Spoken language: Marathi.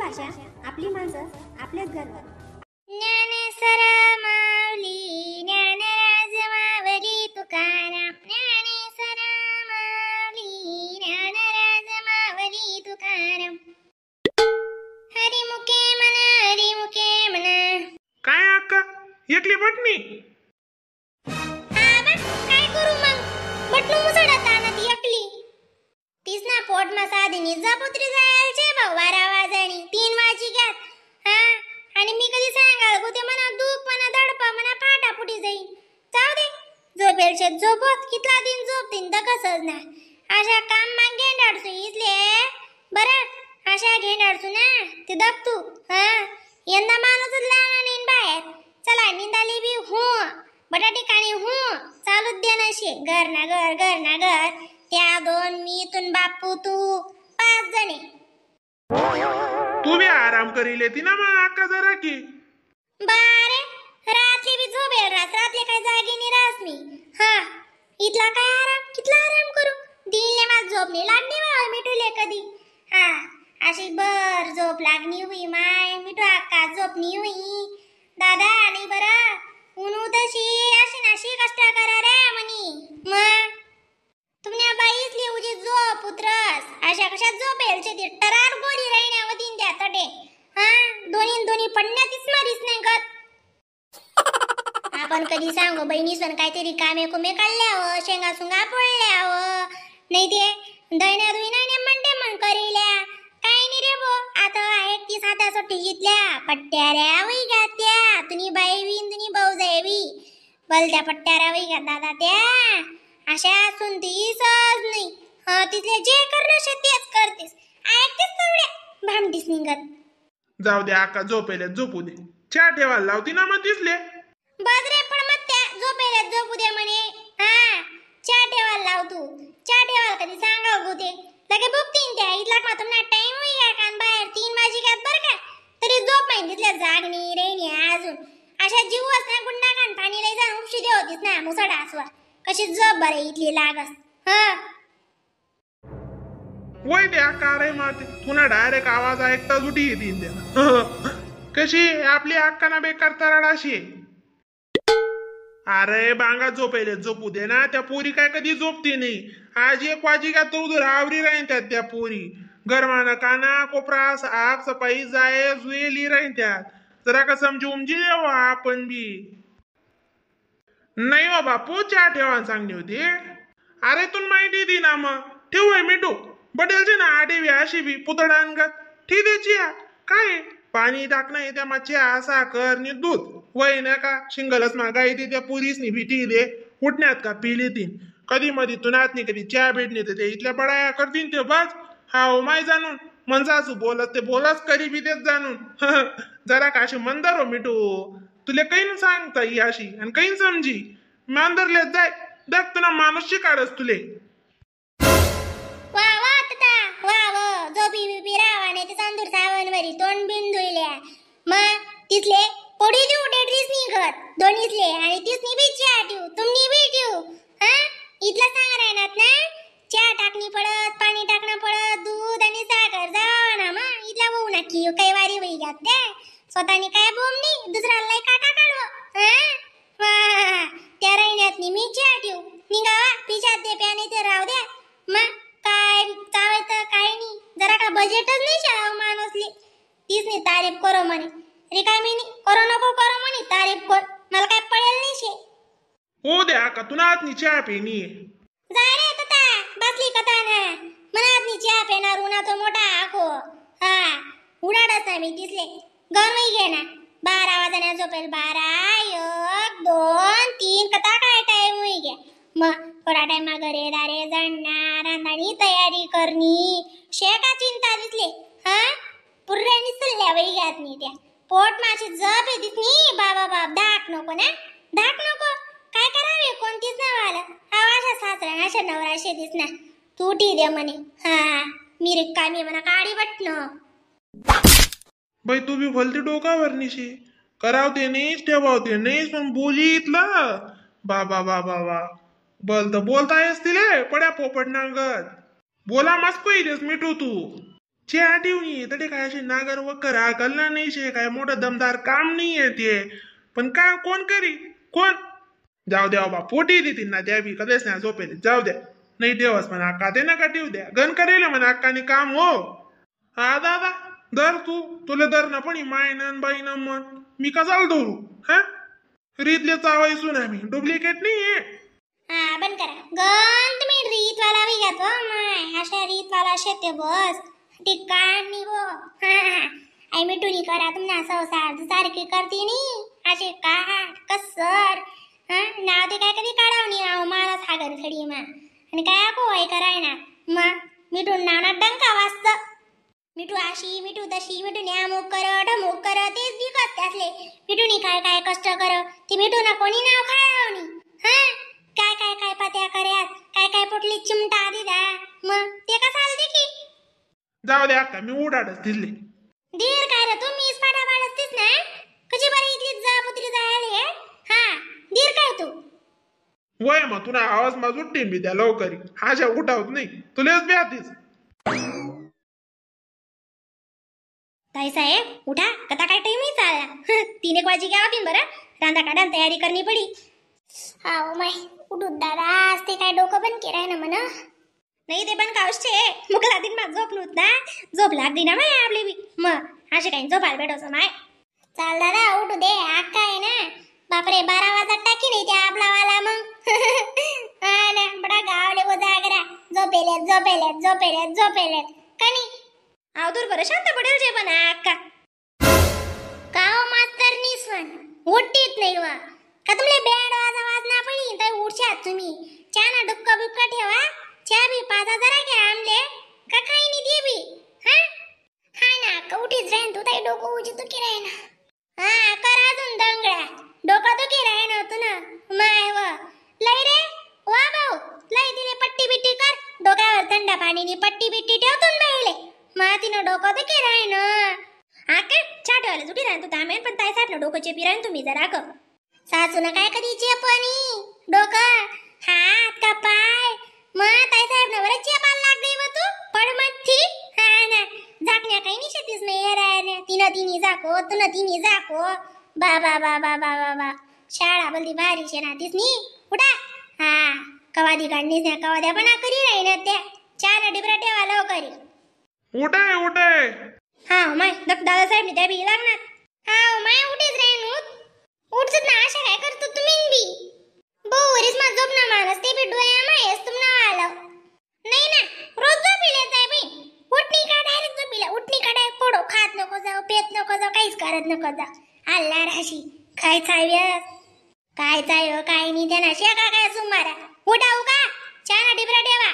भाषा, आपली माणसं, आपलेच घर. ज्ञानेश्वर माऊली, ज्ञानराज माऊली तुकाराम. ज्ञानेश्वर माऊली, ज्ञानराज माऊली तुकाराम. हरिमुखे म्हणा, हरिमुखे म्हणा. काय अक्का एकली बटणी? हा बा, काय करू मग? बटणू मुसडत आणा ती एकली. तीच ना पोट मा साधीनी जापुत्री जायचे भाऊ 12 वाजणी 3 वाजी घ्यात. हा, आणि मी कधी सांगाल गो ते म्हणा दुख म्हणा दडपा म्हणा फाटाफुटी जाईन. जाऊ दे, झोपेल शेत झोपत कितला दिन झोपतीन तर कसंच ना. अशा काम माग घेंडाडसू इथले बरं, अशा घेंडाडसू ना ते दबतू. हा, यंदा माणूसच लावणार नाही बाहेर. चला निंदाली बी हो, बटाटे काणी हो, चालूच दे नशी. घर ना घर, घर ना घर. त्या 2 मी तुन बापू तू 5 जणे. तू बी आराम करीले ती ना मग अक्का जरा की. बारे, रात्री बी झोपेल रात, रात्री काय जागी नाही रास मी. हा, इथला काय आराम, कितला आराम करू. दिनले मला झोप नाही लागली बा मिठूले कधी. हा, अशी बर झोप लागणी हुई माय मिठू अक्का झोप नाही हुई. दादा आली बरं, ऊन तशी अशी नाशी कष्ट करा रे म्हणी. मग तुमने बाईच लिहूची झोप उतरस. अशा कशा झोपेल छे ती टरार गोरी राहण्यावतीन त्या तडे. हा, दोन्ही पडण्यातच मारीस नाही गत. आपण कधी सांगू बहिणीसन काहीतरी कामे कुमे काढल्याव, शेंगा सुंगा पोळल्याव. नाही ते दैना दुईना म्हणते मन करील्या. काय नाही रे बो, आता आहे ती साध्या सोटी जितल्या पट्ट्याऱ्या वई घात्या. तुनी बाई विन तुनी भाऊ जायवी बलत्या पट्ट्याऱ्या वई घात दादा त्या. अशा असून ती सहज नाही. हा, तिथले जे करणं तेच करतेस. ऐकतेस तेवढ्या भामटीस निघत. जाऊ दे अक्का झोपेले झोपू दे. चहा ठेवायला लावती ना मग दिसले. बजरे पण मग त्या झोपेला झोपू दे म्हणे. हा, चहा ठेवायला लाव तू. चहा ठेवायला कधी सांगाव गो ते लगे बुकतीन त्या. इथला का तुम्हाला टाइम होई का कान बाहेर 3 वाजी घ्यात बरं का. तरी झोप माहिती तिथल्या जागणी रेणी अजून. अशा जीवच ना गुंडा कान पाणी लई जाऊन उपशी दे होतीस ना मुसडा असवा. कशी झोप बरे इथली लागस. हा, वय ते अक्का रे मारते तुला डायरेक्ट आवाज ऐकता जुटी येतील त्या. कशी आपली अक्का ना बेकार तरड अशी. अरे बांगा झोपेले झोपू दे ना. त्या पोरी काय कधी झोपते नाही. आज 1 वाजी का तो उधर आवरी राहत्यात त्या पोरी. गरमाना काना कोपरा साफ सफाई जाय जुएली राहत्यात. जरा का समजू उमजी देवा आपण बी. नाही हो बापू, चहा ठेवा चांगली होती. अरे तुला माहिती दी ना मग ठेवू आहे मिठू. बडेलचे ना आडेवी अशी बी पुतळा अंगात ठीक द्यायची. काय पाणी टाकणं त्या मच्छ्या साखर नि दूध वय ना का शिंगलच मागा येते त्या पुरीस नि भीती दे. उठण्यात का पिली तीन कधी मधी तुनात नाही कधी चहा भेटणे ते इथल्या बडाया करतीन ते बस. हा हो माय जाणून मनसासू बोलत ते बोलच करी बी तेच जाणून. जरा का अशी मंदार हो मिठू. तुला काही सांगता ही अशी आणि काही समजी मांदरले जाय दग तुला माणूस शिकाडस तुले. वा वा तता वा वा झोपी बिपी रावाने ते चांदूर सावनवरी तोंड बिन धुईल्या. मग तिथले पोडी देऊ डेडलीच निघत दोन्हीतले आणि तीसनी बी चहा ठेवू तुम्ही बी ठेवू. हा, इथला सांग राहणार ना. चहा टाकणी पडत, पाणी टाकणं पडत, दूध आणि साखर जावा ना. मग इथला होऊ नक्की काही वारी वही घात त्या स्वतःनी काय बोम नाही दुसऱ्याला लय काटा काढव. वा, त्या राहण्यात मी चहा ठेवू निघावा पिशात दे प्याने ते राहू द्या. मग काय चावायचं काय नाही. जरा का बजेटच नाही शाळा माणूसली. तीच नाही तारीफ करो म्हणे. रिकामी नाही करो नको करो म्हणे तारीफ कर. मला काय पडेल नाही शे. हो द्या का तुला आत चहा पेनी. जाय रे तता बसली कथा ना. मनात चहा पेणार उन्हाचा मोठा आखो. हा, उडाडच ना मी दिसले गरमी घे ना. 12 वाजण्या झोपेल. 12 1 2 3 कथा काय टाइम होई घ्या. मग थोडा टाइमा घरे दारे जाणणार रांधाणी तयारी करणी शेका चिंता दिसले. हा, पुर्ऱ्यानी सल्ल्या वही घ्यात नाही त्या. पोट माझी जप आहे दिसनी. बाबा बाप धाक नको ना. धाक नको काय करावे कोणतीच नावाला. आवाशा सासरा अशा नवराशे दिसना तू टी दे म्हणे. हा, मी रिकामी म्हणा काडी बटणं. बाई तू बी भलती डोकावर निशी करावते नाहीस ठेवावते नाहीस पण बोली इथलं. बाबा बाबा बा बोलता बोलता येस तिले पड्या पोपट नांगत. बोला मस्त पहिलेस मिठू तू. चहा ठेवून ये तरी काय असे नागर वकर हाकलना नाही शे काय मोठं दमदार काम नाही आहे ते पण का कोण करी कोण जाऊ द्या बाबा पोटी देतील ना द्यावी कधीच नाही झोपेल जाऊ द्या नाही देवस म्हणा अक्का ते नका ठेवू द्या गण करेल म्हणा अक्काने काम हो हा दादा दर तू तुला दर ना पण मायनन बाईन मन मी कसाल धरू हा रीतले चावायसून आम्ही डुप्लिकेट नाहीये हा बंद करा गण तुम्ही रीतवाला बी घेतो माय अशा रीतवाला शेते बस ठिकाणी हो आई मिठुनी करा तुम्हाला संसार सारखी करते नी असे काट कसर हा नाव ते काय कधी काढावणी आहो मला सागर खडी मा आणि काय पोय कराय ना मग मिठून नावना डंका वाजत मिठू अशी मिठू तशी मिठून अमुक कर ढमुक कर तेच विकत त्यातले मिठूनी काय काय कष्ट कर ती मिठूना कोणी नाव खायावणी हा काय काय काय पत्या कर्यात काय काय पोटली चिमटा दिदा मग ते कसाल देखी जाऊ द्या अक्का मी उडाडच दिले दीर काय रे तुम्ही स्पाटा पाडतीस ना कशी बरी इथली जा पुत्री जायले हा दीर काय तू वय मग तुला आवाज माझून टिंबी द्या लवकरी हाशा उठावत नाही तुलाच ब्यातीस ताई साहेब उठा कथा काय टाइम ही चालला 3 वाजी घ्या आपण बरं रांदा काढायला तयारी करणी पडी हाव माय उठून दादा आज ते काय डोकं पण केराय ना म्हणा नाही ते पण कावशे मुकला दिन मग झोपलूत ना झोप लागली ना माय आपली बी मग असे काही झोपायला भेटवचं माय चाल दादा उठू दे अक्का आहे ना बापरे 12 वाजता टाकी नाही त्या आपला वाला मग हा ना बडा गावले गो जागरा झोपेले कनी आव दूर बरं शांत पडेल जे पण अक्का काव मास्तर निस्वन उठतीत नाही वा का तुमले बेड आवाज ना पडी तर उठशात तुम्ही चाना डुक्का बुक्का ठेवा चहा बी 5000 के आमले का काही नाही दे बी हा ना कवटीच राहीन तू ताई डोकं उजी तू की राहीन हा कर अजून दंगळ्या डोकं तू की राहीन तू ना माय व लय रे वा भाऊ लय दिले पट्टी बिट्टी कर डोक्यावर थंड पाणीनी पट्टी बिट्टी ठेवतून बाईले मातीनं डोकं तू की राहीन हा काय छाटवाले जुटी राहीन तू तामेन पण ताई साहेब डोकं चेपी राहीन तुम्ही जरा क सासून काय कधी चेपणी डोकं हात का पाय मग ताई साहेब ना बरं चेपाल लागली व तू पडमथी हा ना झाकण्या काही नाही शेतीस नाही राय तिनी झाको तिनी झाको बा शाळा बोलती भारी शेना तिसनी उठा हा कवादी काढणीस ना कवाद्या पण करी राही ना त्या 4 डिबरा ठेवा लवकरी उठाय हा माय दादा साहेब त्या बी लागणार हा माय उठीच राहीन उठत ना अशा काय करतो तुम्ही बी बोरीस मा झोप ना मानस ते बी डोया मायस तुम ना आलो नाही ना रोज झोपिले जाय बाई उठणी का डायरेक्ट झोपिले उठणी का डायरेक्ट पडो खात नको जाऊ पेत नको जाऊ काहीच करत नको जाऊ आल्ला राशी काय चाव्या काय चाय काय नाही त्यांना शेका काय सुमारा उठाऊ का 4 डिबरा ठेवा